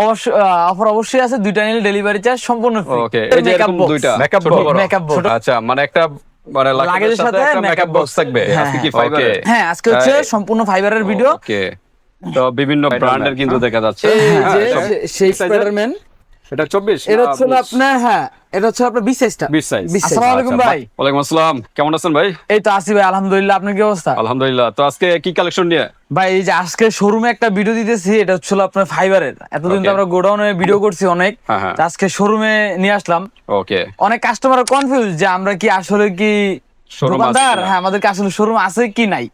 অবশ্যই অফার অবশ্যই আছে, দুইটা নিলে ডেলিভারি চার্জ সম্পূর্ণ ফ্রি। ওকে, এই যে এরকম দুইটা মেকআপ বক্স। আচ্ছা, মানে একটা মানে লাগেজের সাথে একটা মেকআপ বক্স থাকবে। আজকে কি ফাইবারের? হ্যাঁ, আজকে হচ্ছে সম্পূর্ণ ফাইবারের ভিডিও। ওকে, তো বিভিন্ন ব্র্যান্ডের কিন্তু দেখা যাচ্ছে। সেই স্পাইডারম্যান, এটা 24, এটা হচ্ছে আপনার, হ্যাঁ এটা হচ্ছে আপনার 20 সাইজটা। 20 সাইজ। আসসালামু আলাইকুম ভাই। ওয়ালাইকুম আসসালাম, কেমন আছেন ভাই? এই তো আছি ভাই, আলহামদুলিল্লাহ। আপনার কি অবস্থা? আলহামদুলিল্লাহ। তো আজকে কি কালেকশন নিয়ে? ভাই এই যে আজকে শোরুমে একটা ভিডিও দিতেছি, এটা হচ্ছে আপনার ফাইবারের। এতদিন তো আমরা গোডাউনে ভিডিও করছি অনেক, আজকে শোরুমে নিয়ে আসলাম। ওকে, অনেক কাস্টমার কনফিউজ যে আমরা কি আসলে কি দোকানদার, হ্যাঁ আমাদেরকে আসলে শোরুম আছে কি নাই।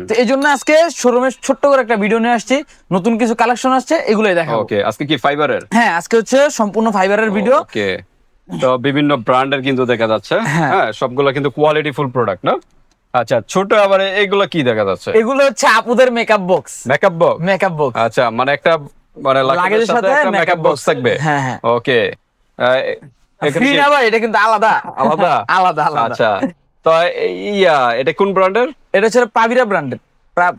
তো এই জন্য আজকে শোরুমের ছোট্ট করে একটা ভিডিও নিয়ে আসছি, নতুন কিছু কালেকশন আসছে, এগুলোই দেখাবো। ওকে, আজকে কি ফাইবারের? হ্যাঁ, আজকে হচ্ছে সম্পূর্ণ ফাইবারের ভিডিও। ওকে, তো বিভিন্ন ব্র্যান্ডের কিন্তু দেখা যাচ্ছে। হ্যাঁ, সবগুলো কিন্তু কোয়ালিটি ফুল প্রোডাক্ট না? আচ্ছা, ছোট আবার এগুলো কি দেখা যাচ্ছে? এগুলো হচ্ছে আপুদের মেকআপ বক্স। Makeup box. আচ্ছা, মানে একটা মানে লাগেজের সাথে একটা মেকআপ বক্স থাকবে। হ্যাঁ। ওকে, ফ্রি না ভাই, এটা কিন্তু আলাদা। আলাদা। আচ্ছা, তো এটা কোন ব্র্যান্ডের? এটা হচ্ছে পাবিরা ব্র্যান্ডের।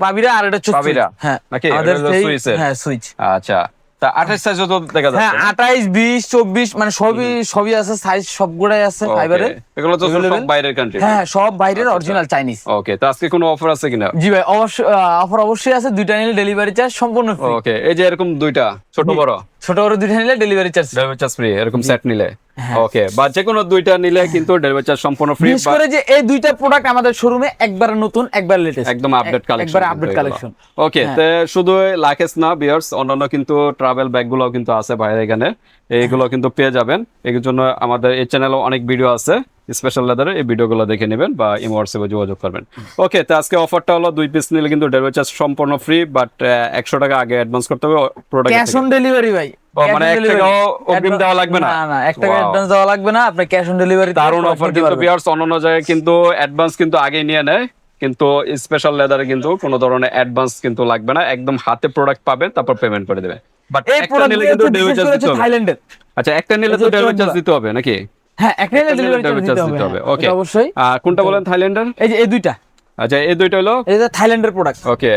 পাবিরা, আর এটা হচ্ছে পাবিরা। হ্যাঁ, নাকি আমাদের সুইসের? হ্যাঁ, সুইচ। আচ্ছা, তা 28 সাইজও তো দেখা যাচ্ছে। হ্যাঁ, 28, 20, 24 মানে সবই আছে, সাইজ সবগুলাই আছে ফাইবারের। এগুলো তো সব বাইরের কান্ট্রি। হ্যাঁ, সব বাইরের অরিজিনাল চাইনিজ। ওকে, তো আজকে কোনো অফার আছে কিনা? জি ভাই, অফার অবশ্যই আছে, দুইটা নিলে ডেলিভারি চার্জ সম্পূর্ণ ফ্রি। ওকে, এই যে এরকম দুইটা ছোট বড় দুইটা নিলে ডেলিভারি চার্জ ফ্রি, এরকম সেট নিলে। ওকে, বা যে কোনো দুইটা নিলে কিন্তু ডেলিভারি চার্জ সম্পূর্ণ ফ্রি। বিশেষ করে যে এই দুইটা প্রোডাক্ট আমাদের শোরুমে একবার নতুন, একবার লেটেস্ট, একদম আপডেট কালেকশন, একবার আপডেট কালেকশন। ওকে, তো শুধু লাকেজ না ভিউয়ার্স, অন্যান্য কিন্তু ট্রাভেল ব্যাগ গুলো কিন্তু আছে বাইরে, এখানে এইগুলো কিন্তু পেয়ে যাবেন। এর জন্য আমাদের এই চ্যানেলে অনেক ভিডিও আছে স্পেশাল লেদারের, এই ভিডিওগুলো দেখে নেবেন বা ইমো হোয়াটসঅ্যাপে যোগাযোগ করবেন। ওকে, তো আজকে অফারটা হলো 2 পিস নিলে কিন্তু ডেলিভারি চার্জ সম্পূর্ণ ফ্রি, বাট 100 টাকা আগে অ্যাডভান্স করতে হবে প্রোডাক্ট। ক্যাশ অন ডেলিভারি ভাই, মানে 1 টাকাও অগ্রিম দেওয়া লাগবে না? না, 1 টাকা অ্যাডভান্স দেওয়া লাগবে না, আপনি ক্যাশ অন ডেলিভারি। দারুণ অফার কিন্তু ভিউয়ার্স, অন্যান্য জায়গায় কিন্তু অ্যাডভান্স কিন্তু আগে নিয়ে নেয়, কিন্তু স্পেশাল লেদারে কিন্তু কোনো ধরনের অ্যাডভান্স কিন্তু লাগবে না, একদম হাতে প্রোডাক্ট পাবেন, তারপর পেমেন্ট করে দেবে। বাট একটা নিলে কিন্তু ডেলিভারি চার্জ দিতে হবে। থাইল্যান্ডের। আচ্ছা, একটা নিলে তো ডেলিভারি চার্জ দিতে হবে নাকি? হ্যাঁ, একটা নিলে ডেলিভারি চার্জ দিতে হবে। ওকে, অবশ্যই। কোনটা বলেন? থাইল্যান্ডের? এই যে এই দুইটা। আচ্ছা, এই দুইটা হলো এই যে থাইল্যান্ডের প্রোডাক্ট। ওকে,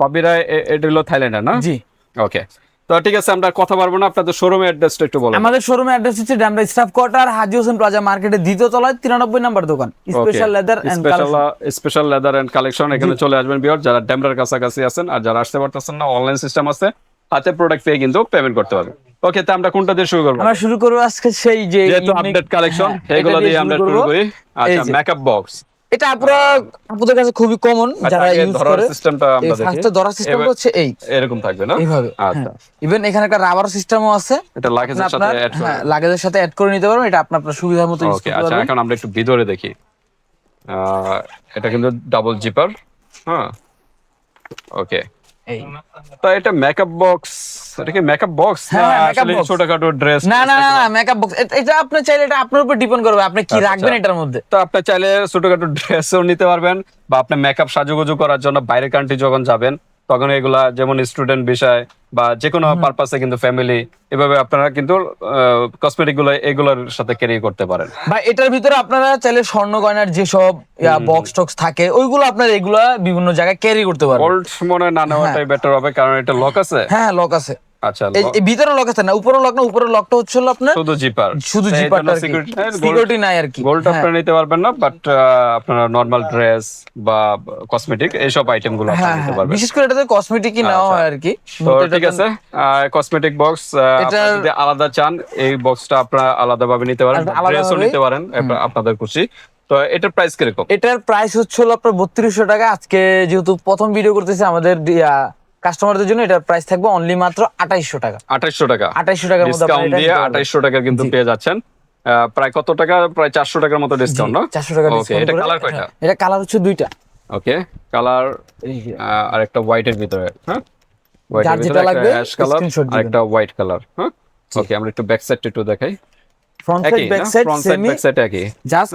পাবিরা এটা হলো থাইল্যান্ডের না? জি। ওকে, তো ঠিক আছে, আমরা কথা বলবো না, আপনাদের শোরুমের অ্যাড্রেসটা একটু বলুন। আমাদের শোরুমের অ্যাড্রেস হচ্ছে Demra staff quarter, Haji Hossain plaza মার্কেটের দ্বিতীয় তলায় 93 নম্বর দোকান, special leather and collection. Special leather and collection, এখানে চলে আসবেন ভিউয়ার, যারা ডেমরার কাছাকাছি আছেন, আর যারা আসতে পারতেছেন না, অনলাইন সিস্টেম আছে, হাতে প্রোডাক্ট পেয়ে কিন্তু পেমেন্ট করতে পারবেন। ওকে, তো আমরা কোনটা দিয়ে শুরু করব? আমরা শুরু করব আজকে সেই যে যেহেতু আপডেট কালেকশন, এগুলো দিয়ে আমরা শুরু করি। আচ্ছা, মেকআপ বক্স, এটা আপুদের কাছে খুবই কমন, যারা ইউজ করে। সিস্টেমটা আমরা দেখি, ফার্স্টে ধরার সিস্টেমটা হচ্ছে এরকম থাকবে না? এইভাবে। আচ্ছা, ইভেন এখানে একটা রাবার সিস্টেমও আছে, এটা লাগেজের সাথে অ্যাড করে। হ্যাঁ, লাগেজের সাথে অ্যাড করে নিতে পারবেন, এটা আপনার সুবিধার মতো ইউজ করতে পারবেন। আচ্ছা, এখন আমরা একটু ভিতরে দেখি। এটা কিন্তু ডাবল জিপার। হ্যাঁ, ওকে, তো এটা মেকআপ বক্স। এটা কি মেকআপ বক্স না আসলে ছোটখাটো ড্রেস? না, মেকআপ বক্স। এটা আপনি চাইলে, এটা আপনার উপর ডিপেন্ড করবে আপনি কি রাখবেন এটার মধ্যে। তো আপনি চাইলে ছোটখাটো ড্রেসও নিতে পারবেন, বা আপনি মেকআপ সাজুগুজু করার জন্য বাইরে কান্ট্রি যখন যাবেন, তখন এগুলা যেমন স্টুডেন্ট বিষয় বা যে কোনো পারপাসে কিন্তু ফ্যামিলি, এভাবে আপনারা কিন্তু কসমেটিক গুলো এগুলোর সাথে ক্যারি করতে পারেন। বা এটার ভিতরে আপনারা চাইলে স্বর্ণ গয়নার যে সব বক্স টক্স থাকে, ওইগুলো আপনারা এগুলা বিভিন্ন জায়গায় ক্যারি করতে পারবেন। গোল্ড মনে না নেওয়াটাই বেটার হবে, কারণ এটা লক আছে। হ্যাঁ, লক আছে। আচ্ছা, এই ভিতরে লক আছে না, উপরে লক না, উপরে লকটা হচ্ছে আপনার শুধু জিপার। সিকিউরিটি নাই আর কি। গোল্ড আপনারা নিতে পারবেন না, বাট আপনারা নরমাল ড্রেস বা কসমেটিক এইসব আইটেম গুলো আপনারা নিতে পারবেন। বিশেষ করে এটাতে কসমেটিকই নেওয়া হয় আর কি। তো ঠিক আছে, কসমেটিক বক্স আপনারা যদি আলাদা চান, এই বক্সটা আপনারা আলাদা ভাবে নিতে পারেন, ড্রেসও নিতে পারেন, আপনাদের খুশি। তো এটার প্রাইস কিরকম? এটার প্রাইস হচ্ছে আপনার 3200 টাকা। আজকে যেহেতু প্রথম ভিডিও করতেছি আমাদের কাস্টমারদের জন্য, এটার প্রাইস থাকবে অনলি মাত্র 2800 টাকা। 2800 টাকা, 2800 টাকার মধ্যে ডিসকাউন্ট দিয়ে 2800 টাকা কিন্তু পেয়ে যাচ্ছেন। প্রায় কত টাকা? প্রায় 400 টাকার মতো ডিসকাউন্ট না? 400 টাকা ওকে, এটা কালার কয়টা? এটা কালার হচ্ছে দুইটা। ওকে, কালার আর একটা হোয়াইটের ভিতরে। হ্যাঁ, হোয়াইটের ভিতরে একটা অ্যাশ কালার আর একটা হোয়াইট কালার। হ্যাঁ, ওকে, আমরা একটু ব্যাক সাইডটা একটু দেখাই। Front side back side semi, back side একই, জাস্ট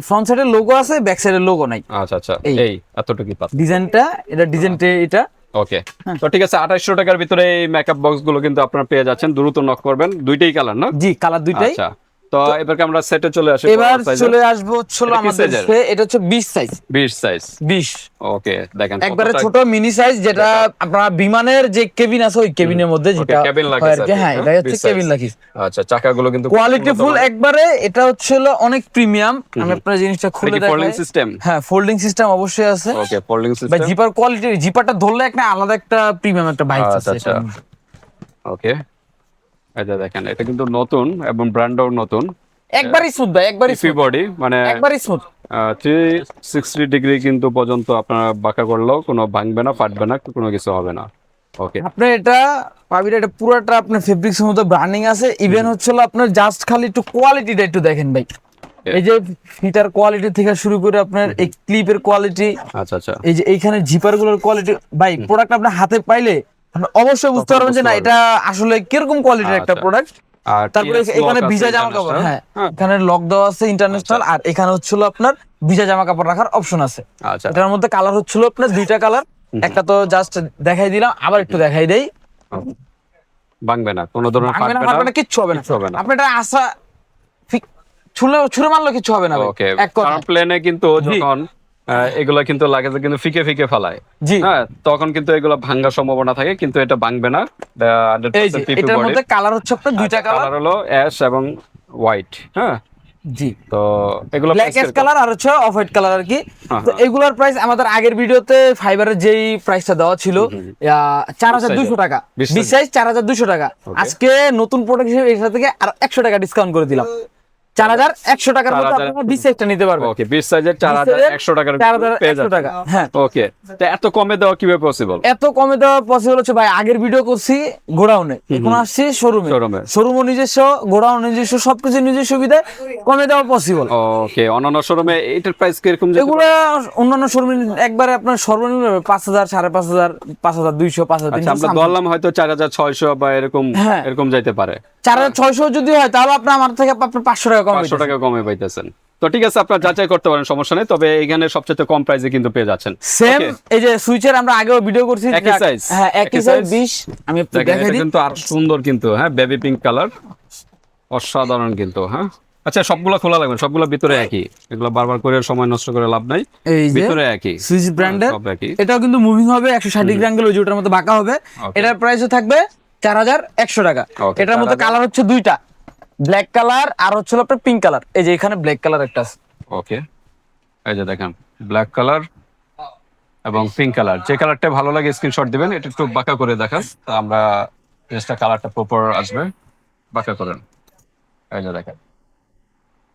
ফ্রন্ট সাইডের লোগো আছে, ব্যাক সাইডের লোগো নাই। আচ্ছা, এই এতটুকুই পাচ্ছেন। ডিজাইনটা, এটা ডিজাইনটা এটা। ওকে, তো ঠিক আছে, 2800 টাকার ভিতরে এই মেকআপ বক্স গুলো কিন্তু আপনারা পেয়ে যাচ্ছেন। দ্রুত নক করবেন। দুইটাই কালার না? জি, কালার দুইটাই। আচ্ছা, তো এবারে আমরা সেটে চলে আসি। এবার চলে আসবো হচ্ছে আমাদের এটা হচ্ছে 20 সাইজ। 20 সাইজ। 20। ওকে, দেখেন একবারে ছোট মিনি সাইজ, যেটা আপনার বিমানের যে কেবিন আছে ওই কেবিনের মধ্যে যেটা কেবিন হয় লাগেছে। আর কি। হ্যাঁ, এটা হচ্ছে কেবিন লাকিস। আচ্ছা, চাকাগুলো কিন্তু কোয়ালিটি ফুল একবারে। এটা হচ্ছে অনেক প্রিমিয়াম। আমি আপনার জিনিসটা খুলে দেখাই। Folding system? হ্যাঁ, ফোল্ডিং সিস্টেম অবশ্যই আছে। ওকে, ফোল্ডিং ভাই সিস্টেম। জিপার কোয়ালিটি, জিপারটা ধরলে একটা আলাদা একটা প্রিমিয়াম একটা বাইক আছে। আচ্ছা, ওকে। এটা দেখেন, এটা কিন্তু নতুন এবং ব্র্যান্ডও নতুন। একবারই স্মুথ ভাই, একবারই ইফি বডি, মানে একবারই স্মুথ। 360 ডিগ্রি কিন্তু পর্যন্ত আপনারা বাঁকা করলেও কোনো ভাঙবে না, ফাটবে না, কোনো কিছু হবে না। ওকে, আপনি এটা পাবিটা, এটা পুরোটা আপনার ফেব্রিক্স এর মধ্যে ব্র্যান্ডিং আছে। ইভেন হচ্ছে আপনার জাস্ট খালি একটু কোয়ালিটিটা একটু দেখেন ভাই। এই যে ফিটার কোয়ালিটি থেকে শুরু করে আপনার এই ক্লিপের কোয়ালিটি, আচ্ছা, এই যে এইখানে জিপার গুলোর কোয়ালিটি, ভাই প্রোডাক্ট আপনার হাতে পাইলে আপনি অবশ্যই বুঝতে পারবেন যে না এটা আসলে কিরকম কোয়ালিটির একটা প্রোডাক্ট। আর তারপরে এখানে ভিজা জামা কাপড়, হ্যাঁ এখানে লক দেওয়া আছে ইন্টারন্যাশনাল। আর এখানে হচ্ছিল আপনার ভিজা জামা কাপড় রাখার অপশন আছে। আচ্ছা, এটার মধ্যে কালার হচ্ছিল আপনার দুইটা কালার। একটা তো জাস্ট দেখাই দিলাম, আবার একটু দেখাই দেই। ভাঙবে না, কোনো ধরনের ফাটবে না, কিচ্ছু হবে না। আপনি এটা আশা ছুঁড়ে মারলে কিছু হবে না। ওকে, কারণ প্লেনে কিন্তু যখন এগুলা কিন্তু লাগেজে কিন্তু ফিকে ফিকে ফেলায়, হ্যাঁ, তখন কিন্তু এগুলা ভাঙার সম্ভাবনা থাকে, কিন্তু এটা ভাঙবে না। এই যে এটার মধ্যে কালার হচ্ছে আপনার দুইটা কালার হলো অ্যাশ এবং হোয়াইট। হ্যাঁ জি, তো এগুলো ব্ল্যাক অ্যাশ কালার আর হচ্ছে অফ হোয়াইট কালার আর কি। তো এগুলার প্রাইস আমাদের আগের ভিডিওতে ফাইবারের যেই প্রাইসটা দেওয়া ছিল 4200 টাকা, 20 সাইজ 4200 টাকা। আজকে নতুন প্রোডাক্ট হিসেবে এর থেকে আর 100 টাকা ডিসকাউন্ট করে দিলাম। 4100 টাকার মধ্যে আপনারা 20 সাইজটা নিতে পারবেন। ওকে, 20 সাইজের 4100 টাকার পেয়ে যাবেন। টাকা, হ্যাঁ। ওকে, তো এত কমে দেওয়া কিভাবে পসিবল? এত কমে দেওয়া পসিবল হচ্ছে ভাই, আগের ভিডিও করছি গোডাউনে, এখন আসছি শোরুমে। শোরুমও নিজস্ব, গোডাউন নিজস্ব, সবকিছু নিজস্ব সুবিধায় কমে দেওয়া পসিবল। ওকে, অন্যান্য শোরুমে এটার প্রাইস কিরকম? এগুলো অন্যান্য শোরুমে একবারে আপনার সর্বনিম্ন 5000, 5500, 5200, 5300। আমরা ধরলাম হয়তো 4600 বা এরকম যাইতে পারে। 4600 যদি হয় তাহলে আপনি আমার থেকে আপনার 500 টাকা কম, 500 টাকা কমে পাইতেছেন। তো ঠিক আছে, আপনারা যাচাই করতে পারেন, সমস্যা নেই। তবে এখানে সবচেয়ে কম প্রাইসে কিন্তু পেয়ে যাচ্ছেন। সেম এই যে সুইচের আমরা আগেও ভিডিও করছি, একই সাইজ। হ্যাঁ, একই সাইজ 20। আমি আপনাকে দেখাই দিই, কিন্তু আর সুন্দর কিন্তু, হ্যাঁ, বেবি পিঙ্ক কালার, অসাধারণ কিন্তু। হ্যাঁ, আচ্ছা, সবগুলো খোলা লাগবে, সবগুলো ভিতরে একই, এগুলো বারবার করে সময় নষ্ট করে লাভ নাই। এই যে ভিতরে একই সুইচ ব্র্যান্ডের, এটাও কিন্তু মুভিং হবে 160 ডিগ্রি অ্যাঙ্গেল, ওই যেটার মধ্যে বাঁকা হবে। এটার প্রাইসও থাকবে 4100 টাকা। এটার মধ্যে কালার হচ্ছে দুইটা, ব্ল্যাক কালার আর হচ্ছে আপনার পিঙ্ক কালার। এই যে এখানে ব্ল্যাক কালার একটা আছে। ওকে, এই যে দেখেন ব্ল্যাক কালার এবং পিঙ্ক কালার, যে কালারটা ভালো লাগে স্ক্রিনশট দিবেন। এটা একটু বাঁকা করে দেখান, তো আমরা ড্রেসটা কালারটা প্রপার আসবে। বাঁকা করেন, এই যে দেখেন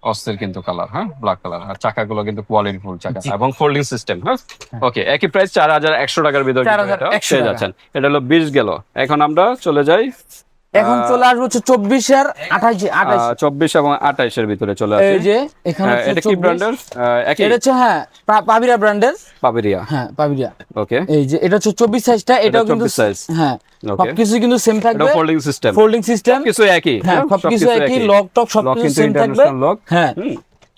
অস্থির কিন্তু কালার, হ্যাঁ, ব্ল্যাক কালার। আর চাকাগুলো কিন্তু কোয়ালিটি ফুল চাকা এবং ফোল্ডিং সিস্টেম। হ্যাঁ, ওকে, একই প্রাইস 4100 টাকার ভিতরে পেয়ে যাচ্ছেন। এটা হলো 20 গেল। এখন আমরা চলে যাই, এখন চলে আসবো হচ্ছে 24 আর 28, 24 এবং 28 এর ভিতরে চলে আসে। এই যে এখানে এটা কি ব্র্যান্ডের? এটা হচ্ছে, হ্যাঁ, পাবিরা ব্র্যান্ডের। পাবিরিয়া, হ্যাঁ, পাবিরিয়া। ওকে, এই যে এটা হচ্ছে 24 সাইজটা, এটাও কিন্তু হ্যাঁ, সবকিছু কিন্তু সেম থাকবে। এটা ফোল্ডিং সিস্টেম কিছু একই, হ্যাঁ, সবকিছু একই, লক টক সবকিছু সেম থাকবে। হ্যাঁ,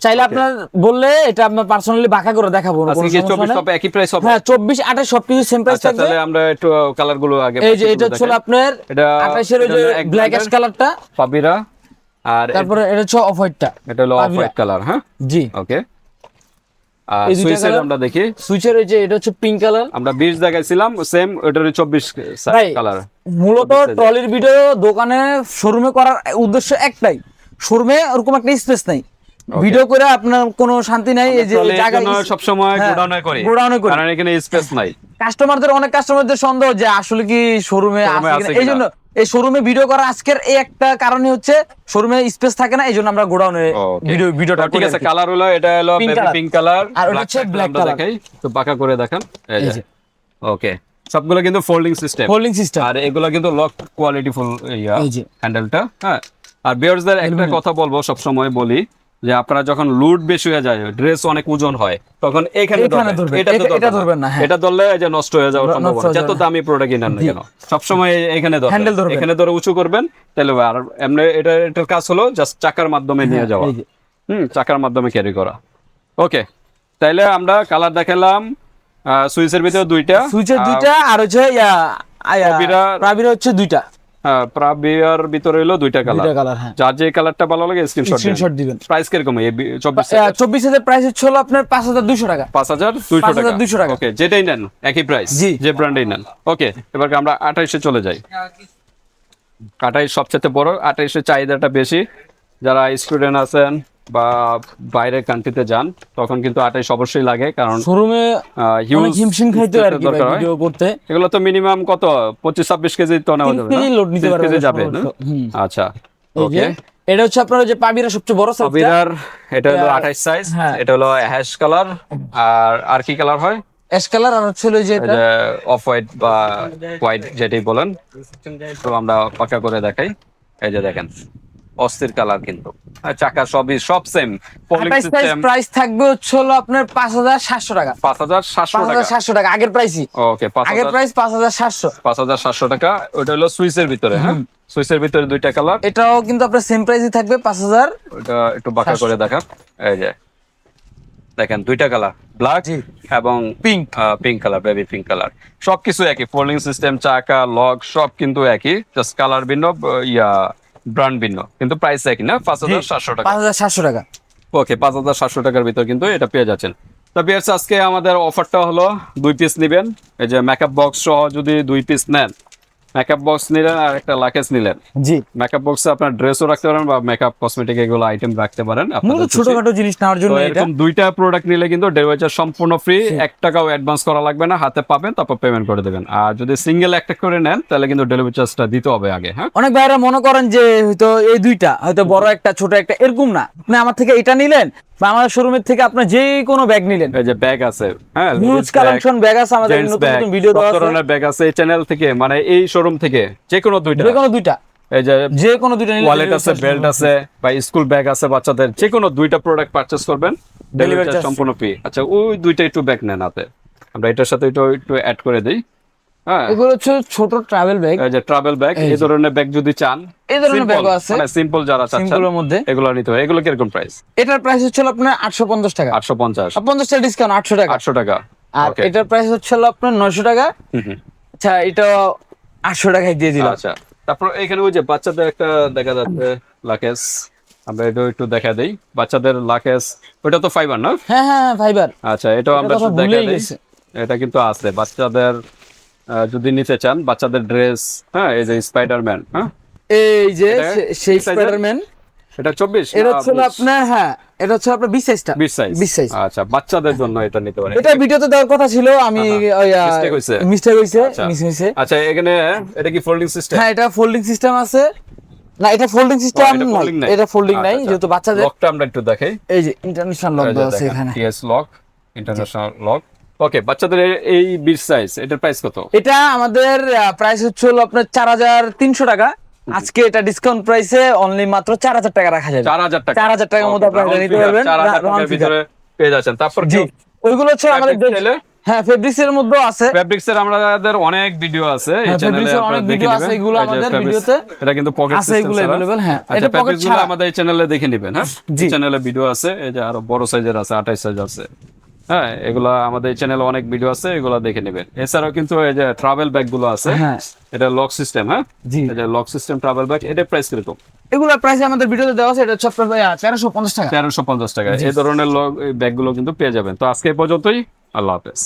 চাইলে আপনার বললে এটা আপনার পার্সোনালি বাঁকা করে দেখাবো, কোনো সমস্যা নেই। সব একই প্রাইস হবে। হ্যাঁ, 24, 28 সবকিছু সেম প্রাইস থাকবে। তাহলে আমরা একটু কালারগুলো আগে, এই যে এটা হচ্ছে আপনার 28 এর ওই যে ব্ল্যাক অ্যাশ কালারটা পাবিরা, আর তারপরে এটা হচ্ছে অফ হোয়াইটটা, এটা হলো অফ হোয়াইট কালার। হ্যাঁ জি, ওকে। আর সুইচের আমরা দেখি, সুইচের এই যে এটা হচ্ছে পিঙ্ক কালার, আমরা 20 দেখাইছিলাম, সেম ওটার 24 কালার। মূলত ট্রলির ভিডিও দোকানে শোরুমে করার উদ্দেশ্য একটাই, শোরুমে ওরকম একটা স্পেস নাই, ভিডিও করে আপনার কোনো শান্তি নাই। এই যে জায়গা সব সময় গোডাউনে করি, কারণ এখানে স্পেস নাই। অনেক কাস্টমারদের সন্দেহ যে আসলে কি শোরুমে আছে, এইজন্য এই শোরুমে ভিডিও করা আজকের এই একটা কারণে হচ্ছে শোরুমে স্পেস থাকে না, এইজন্য আমরা গোডাউনে ভিডিওটা। ঠিক আছে, কালার হলো এটা হলো বেবি পিঙ্ক কালার, আর এটা হচ্ছে ব্ল্যাক কালার। দেখাই তো বাঁকা করে দেখান, এই যে ওকে, সবগুলো কিন্তু ফোল্ডিং সিস্টেম, আর এগুলো কিন্তু লক কোয়ালিটি ফুল হ্যান্ডেলটা। হ্যাঁ, আর ভিউয়ার্সদের একটা কথা বলবো, সব সময় বলি যে আপনারা যখন লোড বেশি হয়ে যায়, ড্রেস অনেক ওজন হয়, তখন এখানে ধরবেন, এটা ধরবেন না। এটা ধরলে যে নষ্ট হয়ে যাওয়ার সম্ভাবনা, যত দামি প্রোডাক্ট কিনেন না কেন, সব সময় এখানে ধরবেন, এখানে ধরে উঁচু করবেন, তাহলে। আর এমনি এটার কাজ হলো জাস্ট চাকার মাধ্যমে নিয়ে যাওয়া, চাকার মাধ্যমে ক্যারি করা। ওকে, তাইলে আমরা কালার দেখালাম, সুইচের ভিতরে দুইটা, আর হচ্ছে পাবিরা হচ্ছে দুইটা। হ্যাঁ প্রাবিয়ার ভিতরে হলো দুইটা কালার। দুইটা কালার, হ্যাঁ। যার যে কালারটা ভালো লাগে স্ক্রিনশট দিবেন। প্রাইস কিরকম এই 24 প্রাইস হচ্ছে হলো আপনার 5200 টাকা। 5200 টাকা। ওকে, যেটাই নেন একই প্রাইস, জি। যে ব্র্যান্ডেই নেন। ওকে, এবার আমরা 28 এ চলে যাই। 28 সবচেয়ে বড়, 28 এর চাহিদাটা বেশি। যারা স্টুডেন্ট আছেন বা বাইরের কান্ট্রিতে যান তখন কিন্তু 28 অবশ্যই লাগে, কারণ শোরুমে অনেক হিমশিম খাইতে হয় আর কি ভাই ভিডিও করতে। এগুলো তো মিনিমাম কত 25-26 কেজি তো নেওয়া যাবে, 3 কেজি লোড নিতে 30 পারবে, কেজি যাবে না? আচ্ছা, ওকে। এটা হচ্ছে আপনার যে পাবিরা সবচেয়ে বড় সাইজ। পাবিরার এটা হলো 28 সাইজ। হ্যাঁ। এটা হলো হ্যাশ কালার। আর কি কালার হয়? অ্যাশ কালার, আর হচ্ছে হলো যে এটা অফ হোয়াইট বা হোয়াইট যেটাই বলেন। তো আমরা পাকা করে দেখাই। এই যে দেখেন, অস্থির কালার কিন্তু। আর চাকা সব সেম। পলিং 28 সাইজ সিস্টেম। প্রাইস থাকবে হচ্ছে হলো আপনার 5700 টাকা। 5700 টাকা। 5700 টাকা আগের প্রাইসই। ওকে, আগের প্রাইস 5700। 5700 টাকা। ওটা হলো সুইসের ভিতরে, হ্যাঁ? সুইসের ভিতরে দুইটা কালার। এটাও কিন্তু আপনার সেম প্রাইসই থাকবে 5000। ওটা একটু বাঁকা করে দেখান। এই যে দেখেন দুইটা কালার, ব্ল্যাক এবং pink. Pink colour, baby pink colour. সবকিছু একই, ফোল্ডিং সিস্টেম, চাকা, লক সব কিন্তু একই, জাস্ট কালার ভিন্ন, ব্র্যান্ড ভিন্ন, কিন্তু প্রাইস একই না? 5700 টাকা। 5700 টাকা। ওকে, 5700 টাকার ভিতর কিন্তু এটা পেয়ে যাচ্ছেন। তো বিয়ার্স, আজকে আমাদের অফারটা হলো 2 পিস নেবেন। এই যে মেকআপ বক্স সহ যদি 2 পিস নেন, মেকআপ বক্স নিলেন আর একটা লাকেজ নিলেন। জি, মেকআপ বক্সে আপনার ড্রেসও রাখতে পারেন বা মেকআপ কসমেটিক এগুলো আইটেম রাখতে পারেন। মূলত ছোটখাটো জিনিস নেওয়ার জন্য এটা। এরকম দুইটা প্রোডাক্ট নিলে কিন্তু ডেলিভারি চার্জ সম্পূর্ণ ফ্রি, 1 টাকাও অ্যাডভান্স করা লাগবে না, হাতে পাবেন তারপর পেমেন্ট করে দেবেন। আর যদি সিঙ্গেল একটা করে নেন তাহলে কিন্তু ডেলিভারি চার্জটা দিতে হবে আগে, হ্যাঁ? অনেক ভাইরা মনে করেন যে হয়তো এই দুইটা হয়তো বড় একটা ছোট একটা এরকম না, আপনি আমার থেকে এটা নিলেন বা আমাদের শোরুমের থেকে আপনি যে কোনো ব্যাগ নিলেন। এই যে ব্যাগ আছে, হ্যাঁ, হিউজ কালেকশন ব্যাগ আছে আমাদের, নতুন নতুন ভিডিও দেওয়া সব আছে। ধরনের ব্যাগ আছে এই চ্যানেল থেকে, মানে এই শোরুম থেকে যে কোনো দুইটা। এই যে কোনো দুইটা নিলে ওয়ালেট আছে, বেল্ট আছে বা স্কুল ব্যাগ আছে বাচ্চাদের, যে কোনো দুইটা প্রোডাক্ট পারচেজ করবেন, ডেলিভারি চার্জ সম্পূর্ণ ফ্রি। আচ্ছা, ওই দুইটা একটু ব্যাগ নেন হাতে, আমরা এটার সাথে এটা একটু অ্যাড করে দেই। হ্যাঁ, এগুলো হচ্ছে ছোট ট্রাভেল ব্যাগ। এই যে ট্রাভেল ব্যাগ, এই ধরনের ব্যাগ যদি চান, এই ধরনের ব্যাগও আছে, মানে সিম্পল যারা চাচ্ছেন সিম্পলের মধ্যে এগুলো নিতে হবে। এগুলো কিরকম প্রাইস? এটার প্রাইস হচ্ছে আপনার 850 টাকা। 850। 50 টাকা ডিসকাউন্ট, 800 টাকা। 800 টাকা। আর এটার প্রাইস হচ্ছে আপনার 900 টাকা। আচ্ছা, এটা 800 টাকায় দিয়ে দিলাম। আচ্ছা, তারপর এখানে ওই যে বাচ্চাদের একটা দেখা যাচ্ছে লাকেজ, আমরা এটা একটু দেখা দেই। বাচ্চাদের লাকেজ, ওটা তো ফাইবার না? হ্যাঁ হ্যাঁ ফাইবার। আচ্ছা, এটাও আমরা একটু দেখা দেই। এটা কিন্তু আছে বাচ্চাদের, যদি নিতে চান বাচ্চাদের ড্রেস, হ্যাঁ, এই যে স্পাইডারম্যান, হ্যাঁ, এই যে সেই স্পাইডারম্যান। এটা 24, এটা হচ্ছে আপনার, হ্যাঁ, এটা হচ্ছে আপনার 20 সাইজটা। 20 সাইজ। আচ্ছা, বাচ্চাদের জন্য এটা নিতে পারেন। এটা ভিডিওতে দেওয়ার কথা ছিল, আমি মিস্টেক হইছে, মিস হইছে। আচ্ছা, এখানে এটা কি ফোল্ডিং সিস্টেম? হ্যাঁ, এটা ফোল্ডিং সিস্টেম আছে। না, এটা ফোল্ডিং সিস্টেম না, এটা ফোল্ডিং নাই, যেহেতু বাচ্চাদের। লকটা আমরা একটু দেখাই। এই যে ইন্টারন্যাশনাল লক দেওয়া আছে এখানে, টিএস লক, ইন্টারন্যাশনাল লক। ওকে, বাচ্চাদের এই 20 সাইজ, এটার প্রাইস কত? এটা আমাদের প্রাইস হচ্ছে হলো আপনার 4300 টাকা। আজকে এটা ডিসকাউন্ট প্রাইসে অনলি মাত্র 4000 টাকা রাখা যাবে। 4000 টাকা। 4000 টাকার মধ্যে আপনারা নিতে পারবেন। 4000 টাকার ভিতরে পেয়ে যাচ্ছেন। তারপর জি, ওইগুলো হচ্ছে আমাদের, হ্যাঁ, ফেব্রিক্স এর মধ্যেও আছে। ফেব্রিক্স এর আমাদের অনেক ভিডিও আছে এই চ্যানেলে, আপনারা দেখে নেবেন। এগুলো আমাদের ভিডিওতে এটা কিন্তু পকেট আছে, এগুলো अवेलेबल। হ্যাঁ, এটা পকেট ছাড়া আমাদের এই চ্যানেলে দেখে নেবেন। হ্যাঁ, এই চ্যানেলে ভিডিও আছে, এই যে আরো বড় সাইজের আছে, 28 সাইজ আছে। হ্যাঁ, এগুলা আমাদের এই চ্যানেলে অনেক ভিডিও আছে, এগুলা দেখে নেবেন। এছাড়াও কিন্তু এই যে ট্রাভেল ব্যাগ গুলো আছে, হ্যাঁ, এটা লক সিস্টেম, হ্যাঁ, এই যে লক সিস্টেম ট্রাভেল ব্যাগ, এটা প্রাইস কিরকম? এগুলোর প্রাইস আমাদের ভিডিওতে দেওয়া আছে। এটা হচ্ছে আপনার 1350 টাকা। 1350 টাকা। এই ধরনের ব্যাগ গুলো কিন্তু পেয়ে যাবেন। তো আজকে এই পর্যন্তই, আল্লাহ হাফেজ।